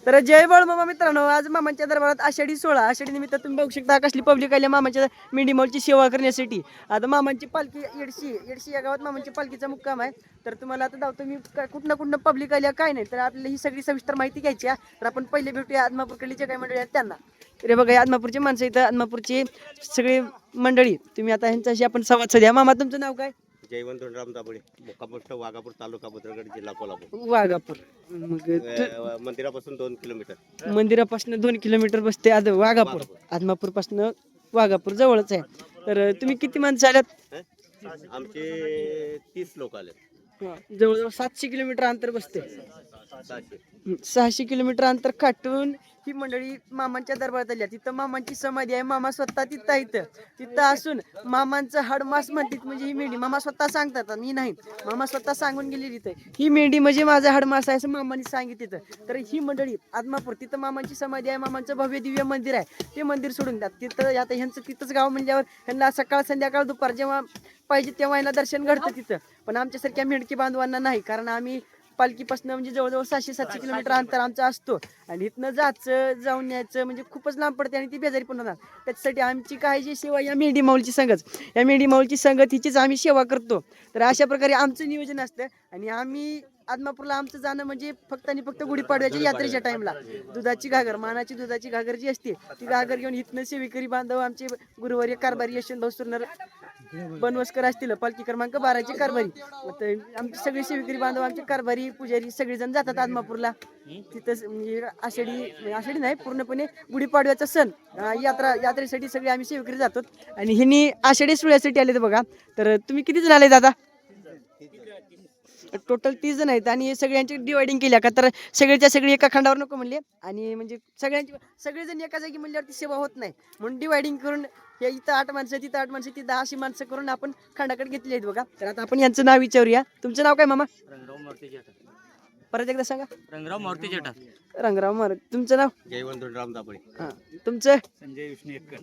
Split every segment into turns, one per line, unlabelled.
तर जय बाळमामा मित्रांनो, आज मामांच्या दरबारात आषाढी 16 आषाढी निमित्त तुम्ही बघू शकता कसली पब्लिक आली मामाच्या मेंढी माऊलीची सेवा करण्यासाठी. आता मामांची पालखी येडशी या गावात मामांची पालखीचा मुक्काम आहे. तर तुम्हाला आता धावतो मी कुठनं पब्लिक आल्या काय नाही, तर आपल्याला ही सगळी सविस्तर माहिती घ्यायची आहे. तर आपण पहिले भेटूया आदमापूरकडली जे काही मंडळी आहेत त्यांना. तर बघा आदमापूरची माणसं इथं, आदमापूरची सगळी मंडळी. तुम्ही आता ह्यांच्याशी आपण संवाद साधूया. मामा तुमचं नाव काय?
जयवंत राम दाबळे, मुक्काम पोस्ट वाघापूर, तालुका भद्रगड, जिल्हा कोल्हापूर.
वाघापूर. मग
मंदिरापासून 2 किलोमीटर.
मंदिरापासून 2 किलोमीटर बसते वाघापूर. आदमापूर पासून वाघापूर जवळच आहे. तर तुम्ही किती माणसं आल्यात?
आमचे 30 लोक आले.
जवळजवळ 700 किलोमीटर अंतर बसते. 600 किलोमीटर अंतर काटून ही मंडळी मामांच्या दरबारात आली. तिथं मामांची समाधी आहे. मामा स्वतः तिथं इथं तिथं असून मामांचं हाडमास म्हणतात. म्हणजे ही मेंढी मामा स्वतः सांगतात, मी नाही, मामा स्वतः सांगून गेली तिथे ही मेंढी म्हणजे माझा हाडमास आहे असं मामांनी सांगितलं. तर ही मंडळी आदमापूर तिथं मामांची समाधी आहे. मामांचं भव्य दिव्य मंदिर आहे. ते मंदिर सोडून द्या तिथं. आता ह्यांचं तिथंच गाव म्हणल्यावर ह्यांना सकाळ संध्याकाळ दुपार जेव्हा पाहिजे तेव्हा यांना दर्शन घडतं तिथं. पण आमच्यासारख्या मेंढकी बांधवांना नाही, कारण आम्ही पालखीपासून म्हणजे जवळजवळ 600-700 किलोमीटर अंतर आमचं असतो. आणि इथनं जाऊन यायचं म्हणजे खूपच लांब पडते आणि ती बेजारी पण होणार. त्याच्यासाठी आमची काळजी सेवा या मेंढी माऊलीची संगत, या मेंढी माऊलीची संगत हिचीच आम्ही सेवा करतो. तर अशा प्रकारे आमचं नियोजन असतं. आणि आम्ही आदमापूरला आमचं जाणं म्हणजे फक्त आणि फक्त गुढीपाडव्याच्या यात्रेच्या टाइमला दुधाची घागर, मानाची दुधाची घागर जी असते ती घागर घेऊन इथनं सेवेकरी बांधव आमचे गुरुवारी कारभारी यशवंत भाऊ सुरनर बनवसकर असतील, पालखी क्रमांक 12चे कारभारी. आमचे सगळे सेवेकरी बांधव, आमचे कारभारी पुजारी सगळेजण जातात आदमापूरला. तिथं म्हणजे आषाढी नाही, पूर्णपणे गुढीपाडव्याचा सण यात्रेसाठी सगळे आम्ही सेवेकरी जातो. आणि ह्यांनी आषाढी सोहळ्यासाठी आले बघा. तर तुम्ही किती जण आले दादा? टोटल 30 जण आहेत. आणि सगळ्यांची डिवायडिंग केल्या का, तर सगळ्याच्या सगळी एका खंडावर नको म्हणले. आणि म्हणजे सगळेजण एका जागी म्हणल्यावरती सेवा होत नाही, म्हणून डिवायडिंग करून हे इथं 8 माणसं, तिथं 8 माणसं, तिथं 10 अशी माणसं करून आपण खंडाकडे घेतली आहेत बघा. तर आता आपण यांचं नाव विचारूया. तुमचं नाव काय मामा?
रंगराव मारुती जेठात.
परत एकदा सांगा.
रंगराव मारुती जेठात.
रंगराव मार. तुमचं नाव?
जयवंत राम दाबळे.
हां. तुमचं?
संजय विष्णू एककर.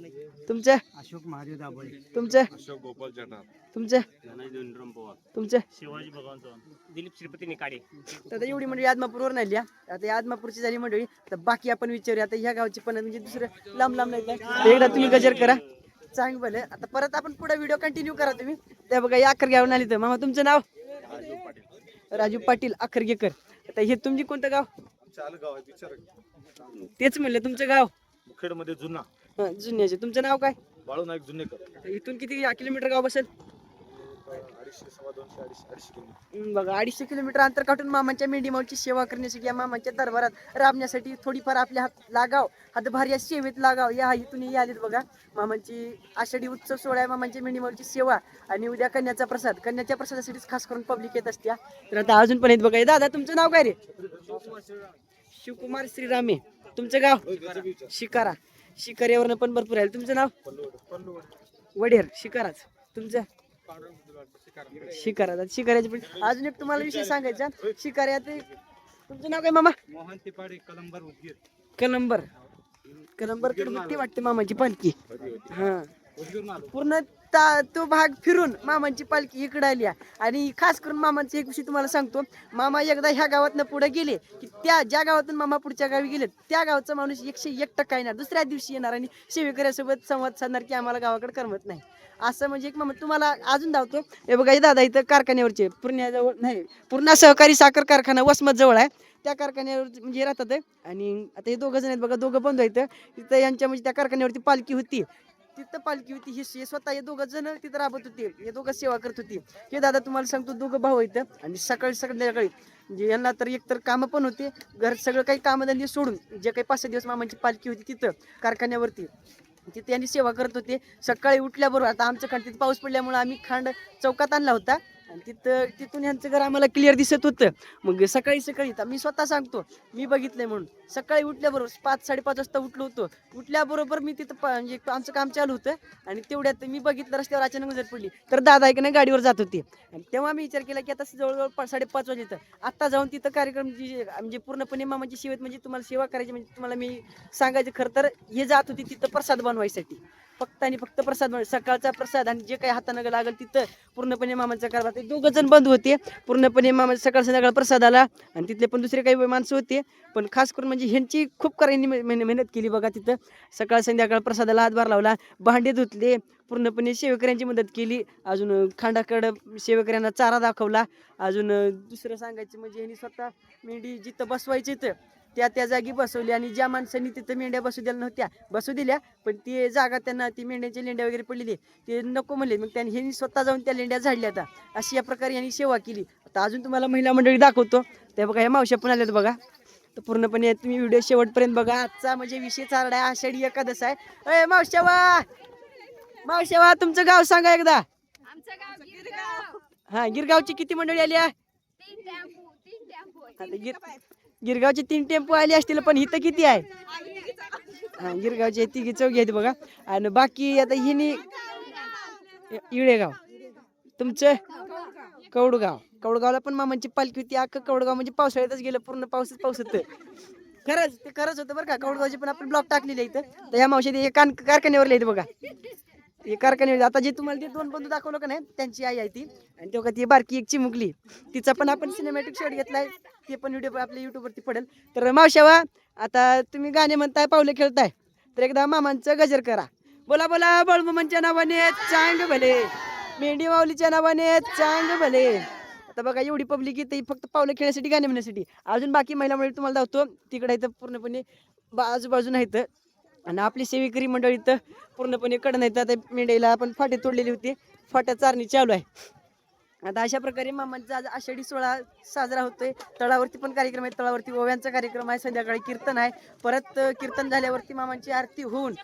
तुमचं?
अशोक महादेव दाबळे.
तुमचं?
अशोक गोपाल जठार.
तुमचं?
धनंजय पवार.
तुमचं?
शिवाजी भगवान चव्हाण. दिलीप श्रीपती निकाडे.
तर आता एवढी मंडळी आदमापूरवर आली. आता या आदमापूरची झाली मंडळी. तर बाकी आपण विचारूया. आता ह्या गावची पण म्हणजे दुसरं लांब नाही काय. एकदा तुम्ही गजर करा, चांग भले. आता परत आपण पुढे व्हिडिओ कंटिन्यू करा तुम्ही. त्या बघा या अखेर गावून आली. तर मामा तुमचं नाव? राजू पाटील अखरगेकर. आता हे तुमची कोणतं गाव? तेच म्हणलं तुमचं गाव
मुखेडमध्ये जुना
जुन्याचे. तुमचं नाव काय?
बाळू नाईक जुन्नेकर.
इथून किती किलोमीटर गाव बसेल?
250-250
बघा 250 किलोमीटर अंतर काढून मामांच्या मेंढी माऊलीची सेवा करण्यासाठी, या मामांच्या दरबारात राबण्यासाठी थोडीफार आपल्या हातभार या सेवेत लागाव या इथून आलेत बघा. मामांची आषाढी उत्सव सोहळा, मामांच्या मेंढी माऊलीची सेवा आणि उद्या कन्याचा प्रसाद. कन्याच्या प्रसादासाठीच खास करून पब्लिक येत असत्या. तर आता अजून पण येत बघा. दादा तुमचं नाव काय रे? शिवकुमार श्रीरामे. तुमचं गाव? शिकारा. शिकाऱ्यावरनं पण भरपूर आहे. तुमचं नाव? वडेर शिकाराच. तुमचं? शिकारा. शिकाऱ्याचे पण अजून एक तुम्हाला विषय सांगायचा. शिकाऱ्यात तुमचं नाव काय मामा?
मोहन तिपाडे कलंबर उदगीर.
कलंबर. कडे वाटते मामाची पालखी. हा पूर्ण तो भाग फिरून मामांची पालखी इकडे आली. आणि खास करून मामांची एक विषय तुम्हाला सांगतो. मामा एकदा ह्या गावातनं पुढे गेले की त्या ज्या गावातून मामा पुढच्या गावी गेले त्या गावचा माणूस 101% येणार, दुसऱ्या दिवशी येणार आणि सेवेकऱ्यासोबत संवाद साधणार की आम्हाला गावाकडे करमत नाही असं. म्हणजे एक मामा तुम्हाला अजून धावतो. हे बघा हे दादा इथं कारखान्यावरचे पुण्याजवळ नाही, पूर्णा सहकारी साखर कारखाना वसमत जवळ आहे. त्या कारखान्यावर म्हणजे राहतात. आणि आता हे दोघं जण आहेत बघा, दोघं बंधू आहेत. तिथं यांच्या म्हणजे त्या कारखान्यावरती पालखी होती. ही स्वतः हे दोघं जण तिथं राबत होते. हे दोघं सेवा करत होती. हे दादा तुम्हाला सांगतो दोघं भाऊ आहेत. आणि संध्याकाळी म्हणजे यांना तर एकतर कामं पण होते, घर सगळं काही कामधंदे सोडून जे काही 5-6 दिवस मामांची पालखी होती तिथं कारखान्यावरती तिथे यांनी सेवा करत होते. सकाळी उठल्याबरोबर आता आमचं खांड तिथं पाऊस पडल्यामुळे आम्ही खांड चौकात आणला होता. आणि तिथून यांचं घर आम्हाला क्लिअर दिसत होतं. मग सकाळी मी स्वतः सांगतो, मी बघितलंय म्हणून. सकाळी उठल्याबरोबर 5-5:30 वाजता उठलो होतो. उठल्याबरोबर मी तिथं म्हणजे आमचं काम चालू होतं. आणि तेवढ्यात मी बघितलं रस्त्यावर अचानक नजर पडली तर दादा ऐकणं गाडीवर जात होते. आणि तेव्हा मी विचार केला की आता जवळजवळ 5:30 वाजता आता जाऊन तिथं कार्यक्रम म्हणजे पूर्णपणे मामाची सेवेत म्हणजे तुम्हाला सेवा करायची म्हणजे तुम्हाला मी सांगायचं खरं तर हे जात होती तिथं प्रसाद बनवायसाठी. फक्त आणि फक्त प्रसाद सकाळचा प्रसाद आणि जे काही हातानं लागेल तिथं पूर्णपणे मामाचा कारभार. ते दोघं जण बंद होते पूर्णपणे मामाचा सकाळ संध्याकाळ प्रसाद आला आणि तिथले पण दुसरे काही माणसं होते. पण खास करून म्हणजे ह्यांची खूप करायनी मेहनत केली बघा. तिथं सकाळ संध्याकाळ प्रसादाला हातभार लावला, भांडे धुतले, पूर्णपणे सेवेकऱ्यांची मदत केली, अजून खांडाकडं सेवेकऱ्यांना चारा दाखवला. अजून दुसरं सांगायचं म्हणजे ह्यांनी स्वतः मेंढी जिथं बसवायची त्या जागी बसवली आणि ज्या माणसांनी तिथं मेंढ्या बसू दिल्या नव्हत्या बसू दिल्या, पण ती जागा त्यांना ती मेंढ्यांच्या लेंड्या वगैरे पडलेली ते नको म्हणले. मग त्यांनी ह्यांनी स्वतः जाऊन त्या लेंड्या झाडल्या. आता अशी या प्रकारे यांनी सेवा केली. आता अजून तुम्हाला महिला मंडळी दाखवतो. त्या बघा या मावश्या पण आल्यात बघा. तर पूर्णपणे तुम्ही व्हिडिओ शेवटपर्यंत बघा. आजचा म्हणजे विषय चालला आहे, आषाढी एकादश आहे. अय मावश्यावा तुमचं गाव सांगा एकदा.
आमचं गाव गिरगाव.
हा, गिरगावची किती मंडळी आली आहे?
3 टेम्पो.
आता गिरगावचे 3 टेम्पो आले असतील, पण इथं किती आहे? हा, गिरगावचे 3 चौघी आहेत बघा. आणि बाकी आता हिनी इळेगाव, तुमचं कवडगावला पण मामांची पालखी होती. अख्खं कवडगाव म्हणजे पावसाळ्यातच गेलं, पूर्ण पाऊस होतं. खरंच होतं बरं का. कवडगावचे पण आपण ब्लॉक टाकलेले इथं. तर ह्या मावशी कारखान्यावर लिहित बघा. हे कारखान्यावर आता जे तुम्हाला ते 2 बंधू दाखवलं का नाही, त्यांची आई आहे ती. आणि तेव्हा ती बारकी एक चिमुकली, तिचा पण आपण सिनेमॅटिक शॉट घेतलाय. ते पण व्हिडिओ आपल्या युट्यूबवरती पडेल. तर मावशावा, आता तुम्ही गाणे म्हणताय, पावलं खेळताय, तर एकदा मामांचं गजर करा. बोला बोला बळमुमांच्या नावाने चांग भले, मेंढी माऊलीच्या नावाने चांग भले. आता बघा एवढी पब्लिक येते फक्त पावलं खेळण्यासाठी, गाणे म्हणण्यासाठी. अजून बाकी महिला मंडळी तुम्हाला दाखवतो. तिकडे इथं पूर्णपणे आजूबाजूला इथं. आणि आपली सेवेकरी मंडळी इथं पूर्णपणे कडन येतात. आता मेंढीला आपण फाटे तोडलेली होती, फाट्या चारणी चालू आहे. आता अशा प्रकारे मामांचा आज आषाढी सोहळा साजरा होतोय. तळावरती पण कार्यक्रम आहे, तळावरती ओव्यांचा कार्यक्रम आहे, संध्याकाळी कीर्तन आहे. परत कीर्तन झाल्यावरती मामांची आरती होऊन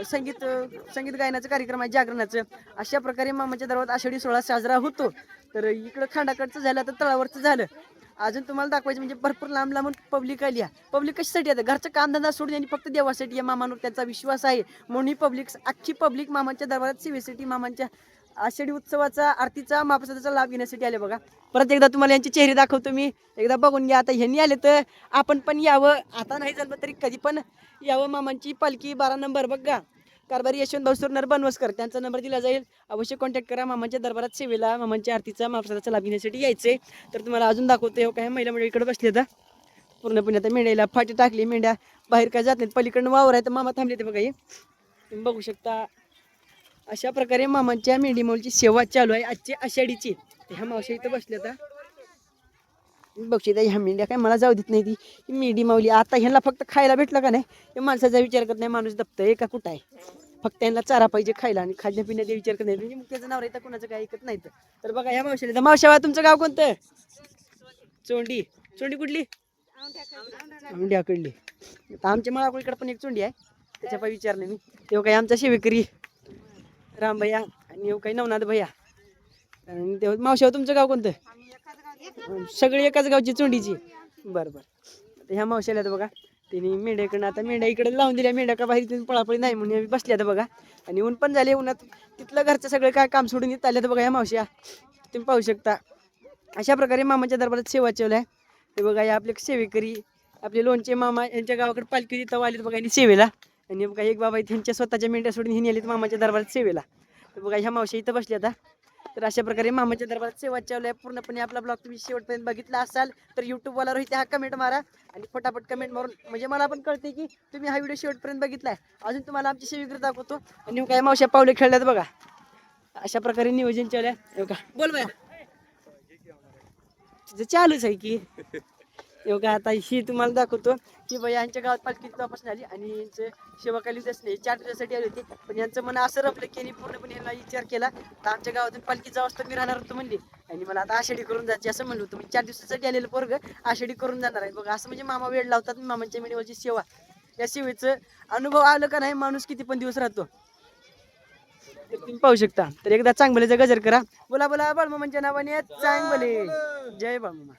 संगीत गायनाचा कार्यक्रम आहे, जागरणाचं. अशा प्रकारे मामाच्या दरबारात आषाढी सोहळा साजरा होतो. तर इकडं खांडाकडचं झालं, तर तळावरचं झालं. अजून तुम्हाला दाखवायचं म्हणजे भरपूर लांब लांबून पब्लिक आली आहे. पब्लिक कशासाठी येतं? घरचं कामधंदा सोडून आणि फक्त देवासाठी या मामांवर त्यांचा विश्वास आहे म्हणून अख्खी पब्लिक मामांच्या दरबारात सेवेसाठी, मामांच्या आषाढी उत्सवाचा, आरतीचा, महाप्रसादाचा लाभ घेण्यासाठी आले बघा. परत एकदा तुम्हाला यांचे चेहरे दाखवतो मी, एकदा बघून घ्या. आता ह्यांनी आले तर आपण पण यावं. आता नाही जमलं तरी कधी पण यावं. मामांची पालखी 12 नंबर बघा, कारभारी यशवंत भाऊ सुरनर बनवसकर, त्यांचा नंबर दिला जाईल. अवश्य कॉन्टॅक्ट करा. मामांच्या दरबारात सेवेला, मामांच्या आरतीचा, महाप्रसादाचा लाभ घेण्यासाठी यायचे. तर तुम्हाला अजून दाखवतो. काय महिला मंडळी इकडे बसले आता पूर्णपणे. आता मेंढ्याला फाटी टाकली, मेंढ्या बाहेर काय जात नाहीत. पलीकडनं वावर आहे तर मामा थांबले ते बघा. हे तुम्ही बघू शकता. अशा प्रकारे मामांच्या मेंढी माऊलीची सेवा चालू आहे आजची आषाढीची. ह्या मावशी इथं बसले आता बघशील. ह्या मेंढ्या काय मला जाऊ देत नाही. ती मेंढी माऊली आता ह्यांना फक्त खायला भेटलं का नाही, हे माणसाचा विचार करत नाही. माणूस दबतंय का कुठं आहे, फक्त यांना चारा पाहिजे खायला आणि खाण्यापिण्याचा विचार करत नाही. म्हणजे मग त्याचं नाव राहतं, कुणाचं काय ऐकत नाही. तर बघा ह्या मावशीला. मावशावा तुमचं गाव कोणतं? चोंडी कुठली? औंढ्याकडली. आता आमच्या मळाकडे पण एक चोंडी आहे, त्याच्या पाय विचारलं मी. तेव्हा काही आमचा सेवेकरी राम भैया आणि काही नवनाथ भैया. आणि तेव्हा मावशावा तुमचं गाव कोणतं? सगळी एकाच गावची चोंडीची. बरं. ह्या मावशाला बघा, तिने मेंढ्याकडनं आता मेंढ्या इकडे लावून दिल्या. मेंढ्या का बाहेर पळापळी नाही म्हणून बसल्या आता बघा. आणि ऊन पण झाले, उन्हात तिथलं घरचं सगळं काय काम सोडून येत आले तर बघा ह्या मावश्या तुम्ही पाहू शकता. अशा प्रकारे मामाच्या दरबारात सेवा चालू आहे. ते बघा या आपले सेवेकरी, आपले लोणचे मामा यांच्या गावाकडे पालखी तिथं आलीत बघा यांनी सेवेला. आणि बघा एक बाबा त्यांच्या स्वतःच्या मेंढ्या सोडून हिने आलीत मामाच्या दरबारात सेवेला. तर बघा ह्या मावशी इथं बसल्या आता. तर अशा प्रकारे मामाच्या दरबारात सेवा चालू आहे. पूर्णपणे आपला ब्लॉग तुम्ही शेवटपर्यंत बघितला असाल तर यूट्यूबवाला रोहित हा कमेंट मारा आणि फटाफट कमेंट मारून म्हणजे मला पण कळते की तुम्ही हा व्हिडिओ शेवटपर्यंत बघितलाय. अजून तुम्हाला आमची सेवेकरी दाखवतो. आणि काय मावश्या पावले खेळल्यात बघा. अशा प्रकारे नियोजन चालू आहे. बघा बोल बाया, तिचं चालूच आहे की. योगा आता ही तुम्हाला दाखवतो की बाई यांच्या गावात पालखी तपासून आली आणि यांचं सेवाखाली असले 4 दिवसासाठी आले होते. पण यांचं मन असं रमलं की यांनी पूर्णपणे ह्याला विचार केला तर आमच्या गावातून पालखी जाऊ असतं मी राहणार होतो म्हणली. आणि मला आता आषाढी करून जायची असं म्हणलं होतं. 4 दिवसासाठी आलेलं पोरग आषाढी करून जाणार आहे बघा. असं म्हणजे मामा वेळ लावतात. मामांच्या मेडीवरची सेवा, या सेवेचं अनुभव आलं का नाही माणूस किती पण दिवस राहतो तर तुम्ही पाहू शकता. तर एकदा चांगभलेचा गजर करा. बोला बोला बाळमामांच्या नावाने चांगभले. जय बाळमामा.